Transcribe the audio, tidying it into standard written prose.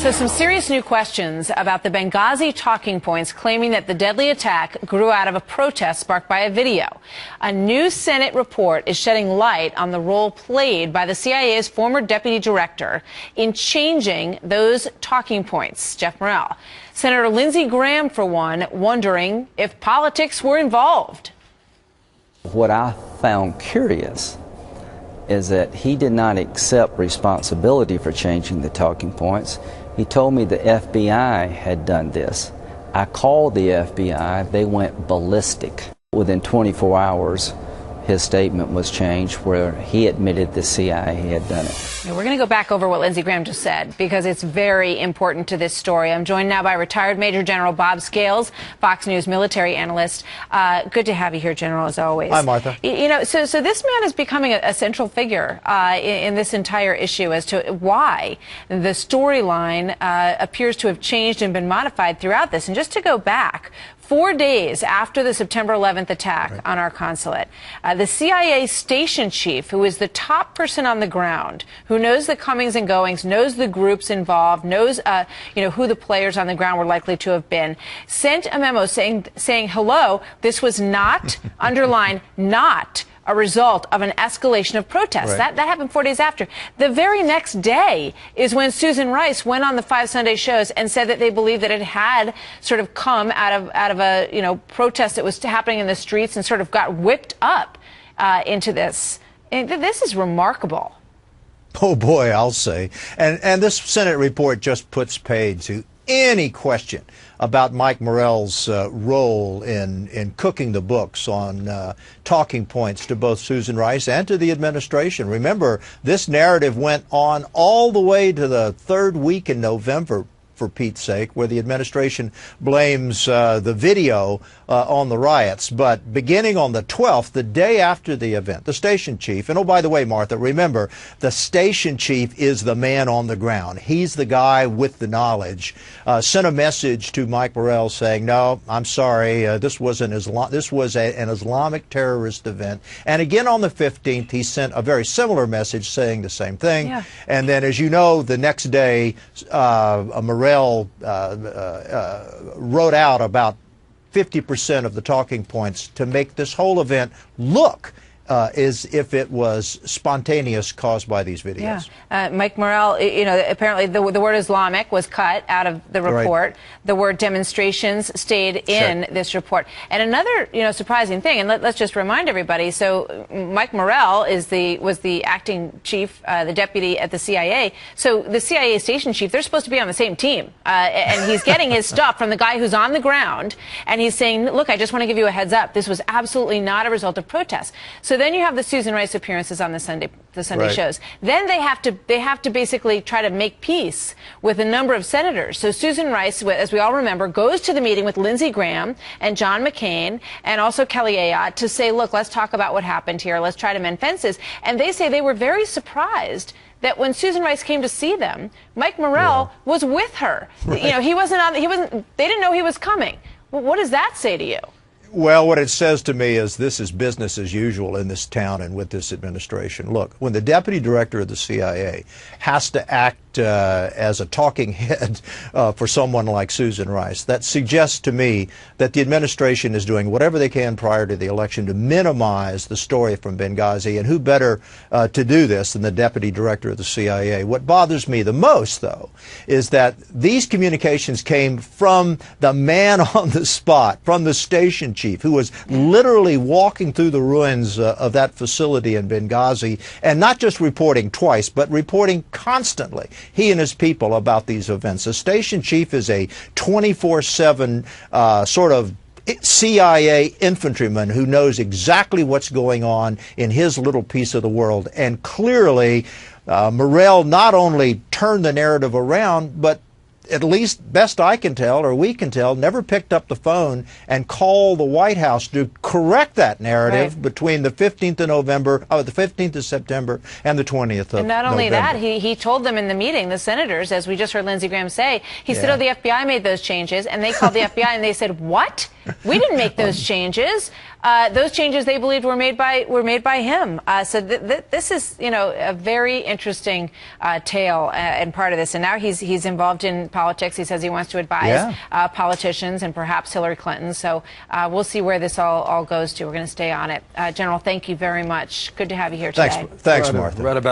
So some serious new questions about the Benghazi talking points claiming that the deadly attack grew out of a protest sparked by a video. A new Senate report is shedding light on the role played by the CIA's former deputy director in changing those talking points. Jeff Morrell. Senator Lindsey Graham, for one, wondering if politics were involved. What I found curious is that he did not accept responsibility for changing the talking points. He told me the FBI had done this. I called the FBI. They went ballistic. Within 24 hours, his statement was changed where he admitted the CIA had done it. We're going to go back over what Lindsey Graham just said because it's very important to this story. I'm joined now by retired Major General Bob Scales, Fox News military analyst. Good to have you here, General, as always. Hi, Martha. You know, so this man is becoming a central figure in this entire issue as to why the storyline appears to have changed and been modified throughout this. And just to go back, 4 days after the September 11th attack on our consulate, the CIA station chief, who is the top person on the ground, who knows the comings and goings, knows the groups involved, knows who the players on the ground were likely to have been, sent a memo saying, hello, this was not, underline, not a result of an escalation of protests. Right. That happened 4 days after. The very next day is when Susan Rice went on the 5 Sunday shows and said that they believed that it had sort of come out of a protest that was happening in the streets and sort of got whipped up into this. And this is remarkable. Oh boy, I'll say. And this Senate report just puts paid to any question about Mike Morell's role in cooking the books on talking points to both Susan Rice and to the administration. Remember, this narrative went on all the way to the 3rd week in November, for Pete's sake, where the administration blames the video on the riots. But beginning on the 12th, the day after the event, the station chief, and oh, by the way, Martha, remember, the station chief is the man on the ground. He's the guy with the knowledge. Sent a message to Mike Morell saying, no, I'm sorry, this was an Islamic terrorist event. And again on the 15th, he sent a very similar message saying the same thing. Yeah. And then, as you know, the next day, Morell wrote out about 50% of the talking points to make this whole event look as if it was spontaneous, caused by these videos. Yeah. Mike Morell, apparently the word Islamic was cut out of the report. Right. The word demonstrations stayed in this report. And another, surprising thing, and let's just remind everybody, so Mike Morell was the acting chief, the deputy at the CIA. So the CIA station chief, they're supposed to be on the same team. And he's getting his stuff from the guy who's on the ground, and he's saying, look, I just want to give you a heads up. This was absolutely not a result of protests. So then you have the Susan Rice appearances on the Sunday right. shows. Then they have to basically try to make peace with a number of senators. So Susan Rice, as we all remember, goes to the meeting with Lindsey Graham and John McCain and also Kelly Ayotte to say, look, let's talk about what happened here. Let's try to mend fences. And they say they were very surprised that when Susan Rice came to see them, Mike Morell was with her. Right. He wasn't. They didn't know he was coming. Well, what does that say to you? Well, what it says to me is this is business as usual in this town and with this administration. Look, when the deputy director of the CIA has to act as a talking head for someone like Susan Rice, that suggests to me that the administration is doing whatever they can prior to the election to minimize the story from Benghazi, and who better to do this than the deputy director of the CIA. What bothers me the most, though, is that these communications came from the man on the spot, from the station chief, who was literally walking through the ruins of that facility in Benghazi, and not just reporting twice, but reporting constantly, he and his people, about these events. The station chief is a 24/7 sort of CIA infantryman who knows exactly what's going on in his little piece of the world. And clearly, Morell not only turned the narrative around, but at least best I can tell, or we can tell, never picked up the phone and called the White House to correct that narrative between the 15th of November, the 15th of September, and the 20th of November. And not only that, he told them in the meeting, the senators, as we just heard Lindsey Graham say, he said, oh, the FBI made those changes, and they called the FBI and they said, what? We didn't make those changes. those changes they believed were made by him. So this is, you know, a very interesting tale and part of this. And now he's involved in politics. He says he wants to advise politicians and perhaps Hillary Clinton. So we'll see where this all goes to. We're going to stay on it. General, thank you very much. Good to have you here today. Thanks, Martha.